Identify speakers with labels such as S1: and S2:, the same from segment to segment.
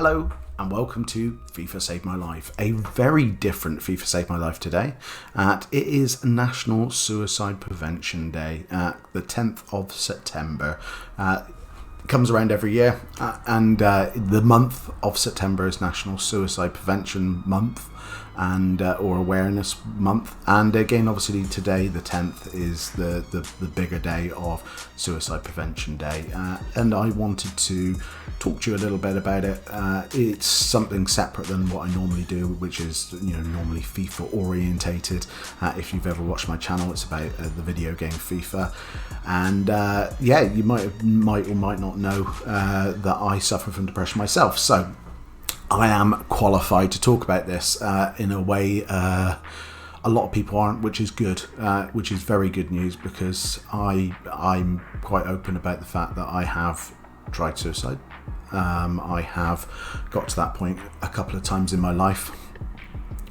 S1: Hello and welcome to FIFA Saved My Life. A very different FIFA Saved My Life today. It is National Suicide Prevention Day, the 10th of September. It comes around every year, and the month of September is National Suicide Prevention Month and or Awareness Month. And again, obviously today, the 10th, is the bigger day of Suicide Prevention Day. And I wanted to talk to you a little bit about it. It's something separate than what I normally do, which is normally FIFA orientated. If you've ever watched my channel, it's about the video game FIFA. And you might or might not know that I suffer from depression myself. So I am qualified to talk about this in a way a lot of people aren't, which is good, which is very good news, because I'm quite open about the fact that I have tried suicide. I have got to that point a couple of times in my life,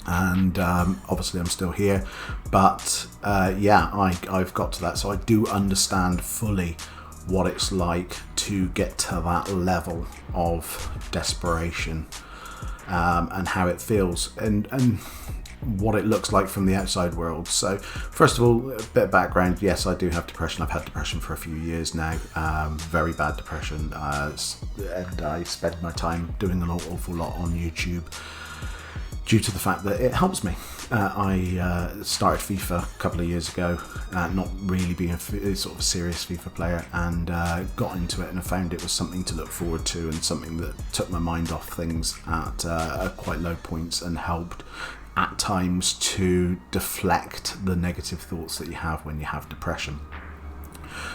S1: and obviously I'm still here, but I've got to that, so I do understand fully what it's like to get to that level of desperation, and how it feels, and what it looks like from the outside world. So first of all, a bit of background. Yes, I do have depression. I've had depression for a few years now, very bad depression, and I spend my time doing an awful lot on YouTube due to the fact that it helps me. I started FIFA a couple of years ago, not really being a sort of a serious FIFA player, and got into it, and I found it was something to look forward to and something that took my mind off things at quite low points, and helped at times to deflect the negative thoughts that you have when you have depression.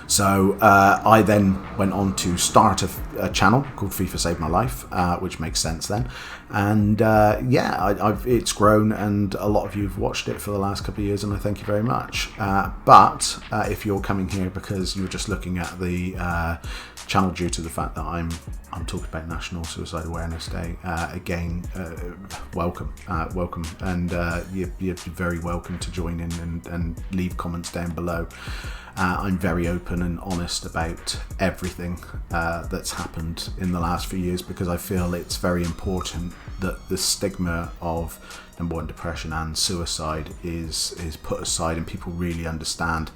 S1: So I then went on to start a channel called FIFA Saved My Life, which makes sense then. And it's grown, and a lot of you have watched it for the last couple of years, and I thank you very much. But if you're coming here because you're just looking at the channel due to the fact that I'm talking about National Suicide Awareness Day, again, welcome, and you're very welcome to join in and leave comments down below. I'm very open and honest about everything that's happened in the last few years, because I feel it's very important that the stigma of, number one, depression and suicide is put aside, and people really understand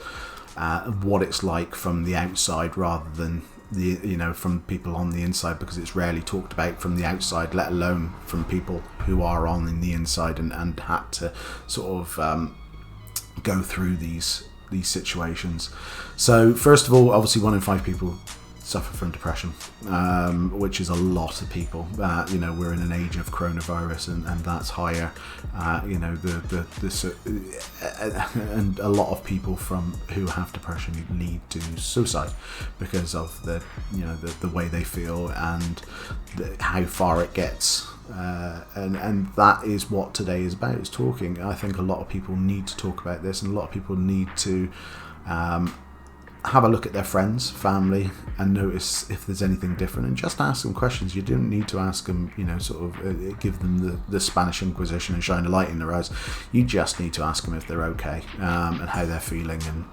S1: what it's like from the outside, rather than from people on the inside, because it's rarely talked about from the outside, let alone from people who are on the inside and had to sort of go through these situations. So first of all, obviously 1 in 5 people suffer from depression, which is a lot of people. We're in an age of coronavirus, and that's higher. And a lot of people who have depression lead to suicide because of the way they feel and how far it gets. And that is what today is about, is talking. I think a lot of people need to talk about this, and a lot of people need to have a look at their friends, family, and notice if there's anything different, and just ask them questions. You don't need to ask them, give them the Spanish Inquisition and shine a light in their eyes. You just need to ask them if they're okay, and how they're feeling, and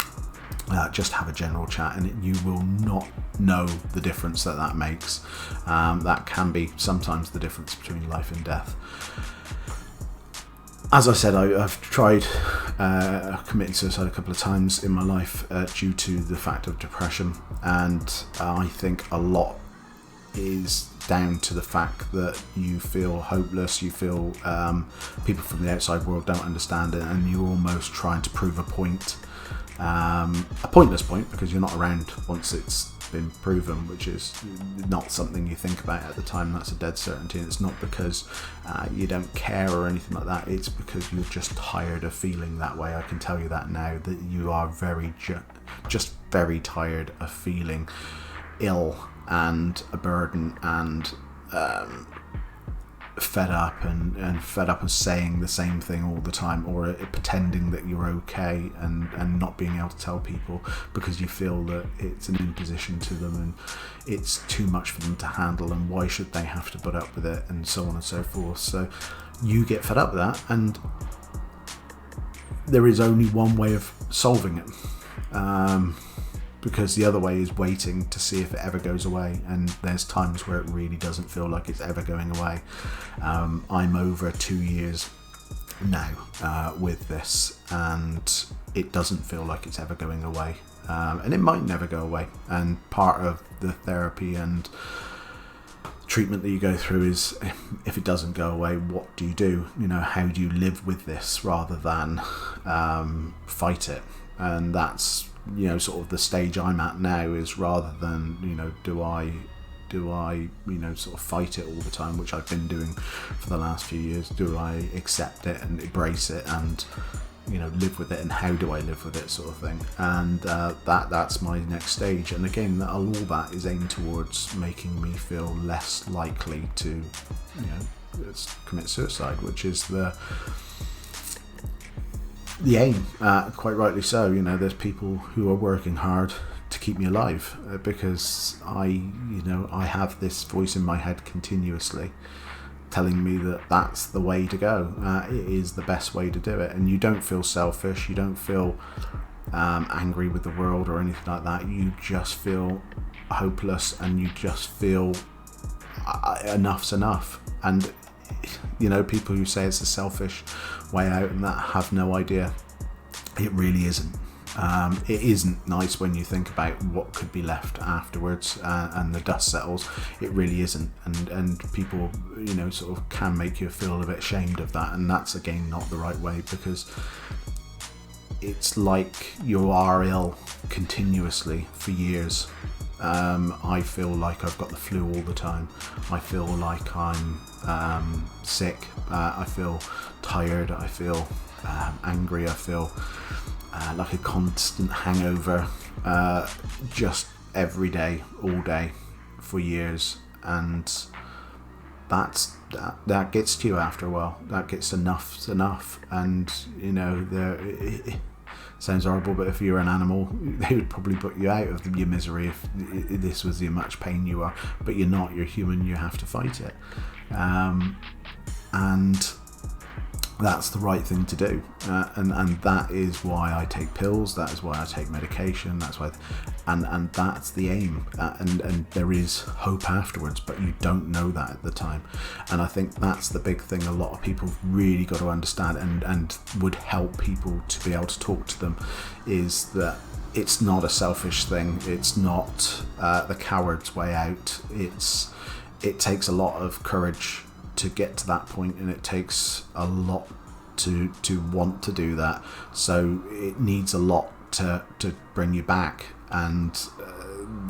S1: just have a general chat, and you will not know the difference that makes. That can be sometimes the difference between life and death. As I said, I've tried committing suicide a couple of times in my life due to the fact of depression, and I think a lot is down to the fact that you feel hopeless, you feel people from the outside world don't understand it, and you're almost trying to prove a point. A pointless point, because you're not around once it's been proven, which is not something you think about at the time. That's a dead certainty, and it's not because you don't care or anything like that. It's because you're just tired of feeling that way. I can tell you that now, that you are just very tired of feeling ill and a burden, and fed up and saying the same thing all the time, or pretending that you're okay and not being able to tell people because you feel that it's an imposition to them and it's too much for them to handle, and why should they have to put up with it, and so on and so forth. So you get fed up with that, and there is only one way of solving it, because the other way is waiting to see if it ever goes away, and there's times where it really doesn't feel like it's ever going away. I'm over 2 years now with this, and it doesn't feel like it's ever going away, and it might never go away. And part of the therapy and treatment that you go through is, if it doesn't go away, what do you do? How do you live with this rather than fight it? And that's sort of the stage I'm at now, is rather than do I sort of fight it all the time, which I've been doing for the last few years. Do I accept it and embrace it and live with it, and how do I live with it, sort of thing? And that's my next stage. And again, all that is aimed towards making me feel less likely to commit suicide, which is the aim. Quite rightly so. There's people who are working hard to keep me alive, because I have this voice in my head continuously telling me that that's the way to go. It is the best way to do it, and you don't feel selfish, you don't feel angry with the world or anything like that. You just feel hopeless, and you just feel enough's enough. And people who say it's a selfish way out and that have no idea. It really isn't. It isn't nice when you think about what could be left afterwards, and the dust settles. It really isn't, and people sort of can make you feel a bit ashamed of that, and that's again not the right way, because it's like you are ill continuously for years. I feel like I've got the flu all the time. I feel like I'm sick. I feel tired. I feel angry. I feel like a constant hangover, just every day, all day, for years. And that gets to you after a while. That gets enough's enough. And it sounds horrible, but if you're an animal, they would probably put you out of your misery if this was how much pain you are. But you're not. You're human. You have to fight it. And that's the right thing to do, and that is why I take pills. That is why I take medication. That's why, and that's the aim. And there is hope afterwards, but you don't know that at the time. And I think that's the big thing. A lot of people really got to understand, and would help people to be able to talk to them, is that it's not a selfish thing. It's not the coward's way out. It takes a lot of courage to get to that point, and it takes a lot to want to do that. So it needs a lot to bring you back, and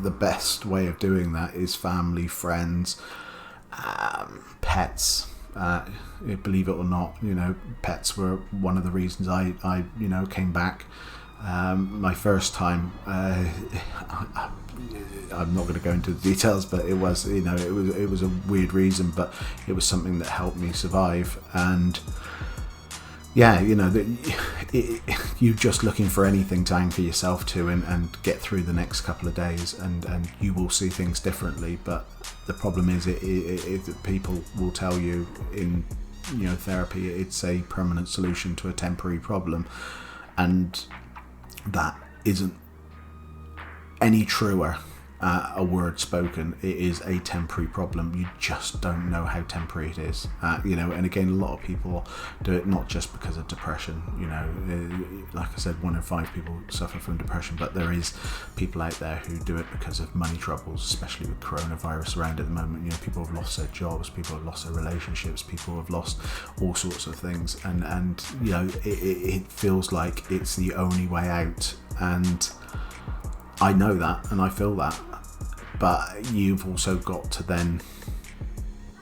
S1: the best way of doing that is family, friends, pets. Believe it or not, pets were one of the reasons I came back. My first time, I'm not going to go into the details, but it was a weird reason, but it was something that helped me survive. And you're just looking for anything to anchor yourself to and get through the next couple of days, and you will see things differently. But the problem is that people will tell you in therapy it's a permanent solution to a temporary problem, and that isn't any truer a word spoken. It is a temporary problem. You just don't know how temporary it is. And again, a lot of people do it not just because of depression. Like I said, 1 in 5 people suffer from depression, but there is people out there who do it because of money troubles, especially with coronavirus around at the moment. People have lost their jobs, people have lost their relationships, people have lost all sorts of things, and it feels like it's the only way out. And I know that, and I feel that, but you've also got to then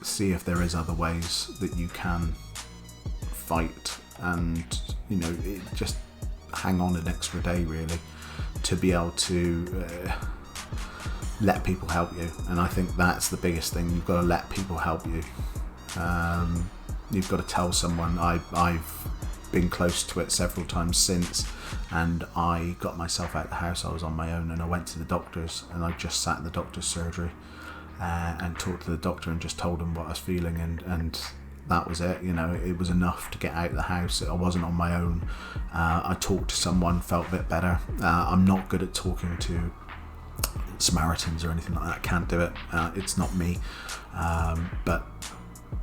S1: see if there is other ways that you can fight, and just hang on an extra day, really, to be able to let people help you. And I think that's the biggest thing. You've got to let people help you. You've got to tell someone. I've been close to it several times since, and I got myself out of the house. I was on my own, and I went to the doctors, and I just sat in the doctor's surgery and talked to the doctor and just told him what I was feeling, and that was it. It was enough to get out of the house. I wasn't on my own. I talked to someone, felt a bit better. I'm not good at talking to Samaritans or anything like that can't do it. It's not me. But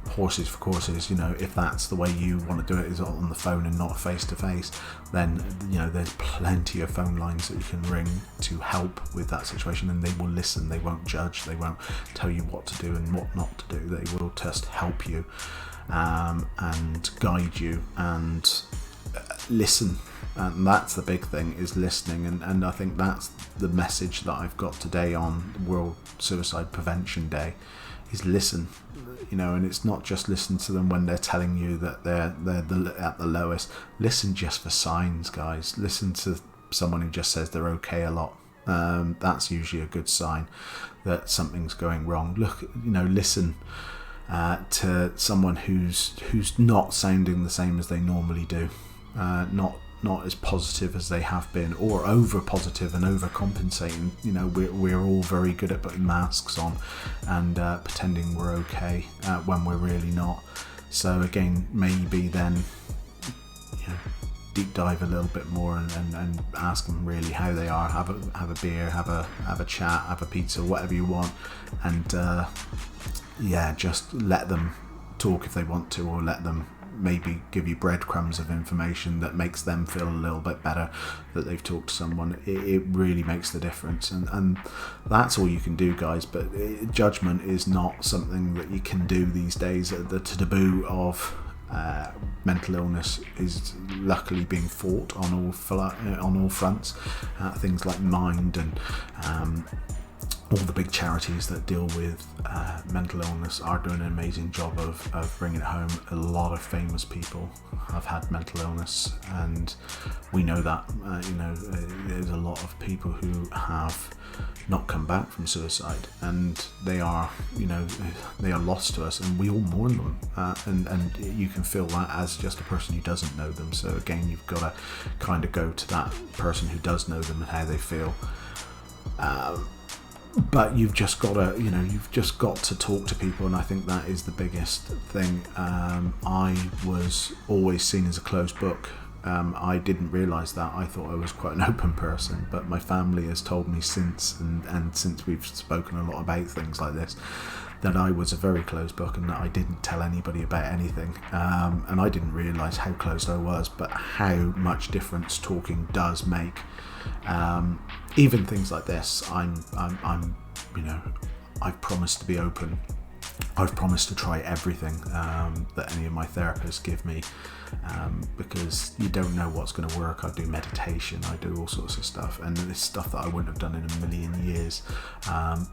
S1: horses for courses, if that's the way you want to do it, is on the phone and not face to face, then there's plenty of phone lines that you can ring to help with that situation, and they will listen. They won't judge, they won't tell you what to do and what not to do. They will just help you and guide you and listen. And that's the big thing, is listening. And I think that's the message that I've got today on World Suicide Prevention Day, is listen. And it's not just listen to them when they're telling you that they're at the lowest. Listen just for signs, guys. Listen to someone who just says they're okay a lot. That's usually a good sign that something's going wrong. Look, listen to someone who's not sounding the same as they normally do, not as positive as they have been, or over positive and overcompensating. We're all very good at putting masks on and pretending we're okay when we're really not. So again, maybe then deep dive a little bit more and ask them really how they are. Have a beer, have a chat, have a pizza, whatever you want, and just let them talk if they want to, or let them maybe give you breadcrumbs of information that makes them feel a little bit better that they've talked to someone. It really makes the difference, and that's all you can do, guys. But judgment is not something that you can do these days. The taboo of mental illness is luckily being fought on all fronts. Things like Mind and all the big charities that deal with mental illness are doing an amazing job of bringing it home. A lot of famous people have had mental illness, and we know that. There's a lot of people who have not come back from suicide, and they are lost to us, and we all mourn them. And you can feel that as just a person who doesn't know them. So again, you've got to kind of go to that person who does know them and how they feel. But you've just got to talk to people, and I think that is the biggest thing. I was always seen as a closed book. I didn't realise that. I thought I was quite an open person, but my family has told me since, and since we've spoken a lot about things like this, that I was a very closed book and that I didn't tell anybody about anything. And I didn't realise how closed I was, but how much difference talking does make. Even things like this, I've promised to be open. I've promised to try everything that any of my therapists give me, because you don't know what's going to work. I do meditation, I do all sorts of stuff, and it's stuff that I wouldn't have done in a million years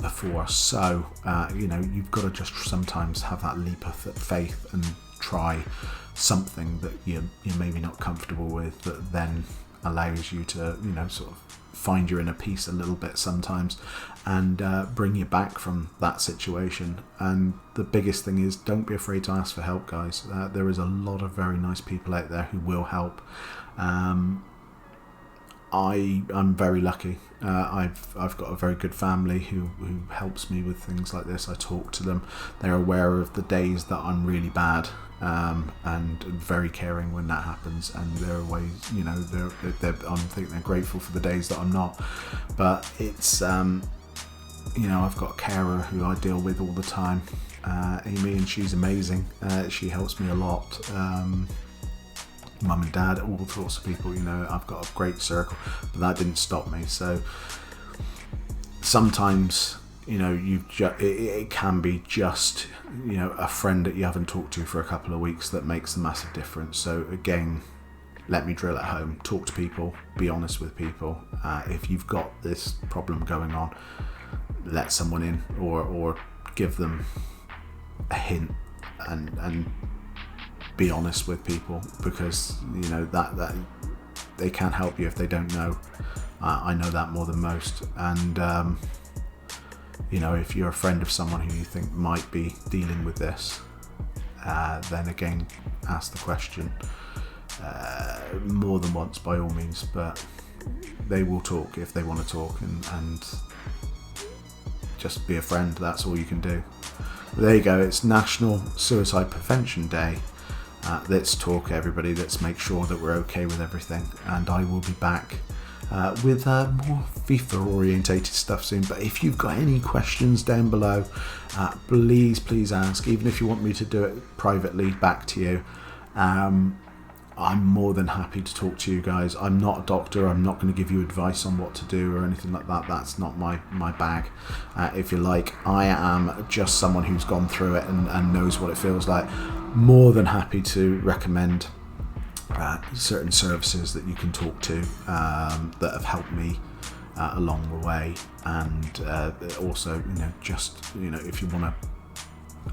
S1: before. So you've got to just sometimes have that leap of faith and try something that you're maybe not comfortable with, that then allows you to sort of find your inner peace a little bit sometimes, and bring you back from that situation. And the biggest thing is, don't be afraid to ask for help, guys. There is a lot of very nice people out there who will help. I'm very lucky. I've got a very good family who helps me with things like this. I talk to them. They're aware of the days that I'm really bad, and very caring when that happens. And there are ways, I think they're grateful for the days that I'm not. But it's, I've got a carer who I deal with all the time, Amy, and she's amazing. She helps me a lot. Mum and dad, all sorts of people. I've got a great circle, but that didn't stop me. So sometimes it can be just a friend that you haven't talked to for a couple of weeks that makes a massive difference. So again, let me drill at home. Talk to people, be honest with people. If you've got this problem going on, let someone in, or give them a hint, and be honest with people, because that they can't help you if they don't know. I know that more than most. And if you're a friend of someone who you think might be dealing with this, then again, ask the question more than once, by all means. But they will talk if they want to talk, and just be a friend. That's all you can do. But there you go. It's National Suicide Prevention Day. Let's talk, everybody. Let's make sure that we're okay with everything. And I will be back with more FIFA orientated stuff soon. But if you've got any questions down below, please ask, even if you want me to do it privately back to you. I'm more than happy to talk to you guys. I'm not a doctor. I'm not going to give you advice on what to do or anything like that. That's not my bag, if you like. I am just someone who's gone through it and knows what it feels like. More than happy to recommend certain services that you can talk to that have helped me along the way. And also, if you want to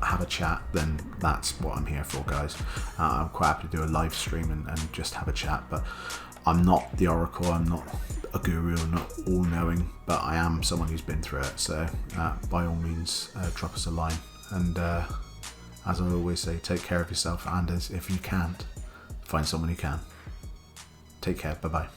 S1: have a chat, then that's what I'm here for, guys. I'm quite happy to do a live stream and just have a chat, but I'm not the oracle, I'm not a guru, I'm not all-knowing, but I am someone who's been through it. So by all means, drop us a line, and as I always say, take care of yourself, and if you can't, find someone who can. Take care, bye bye.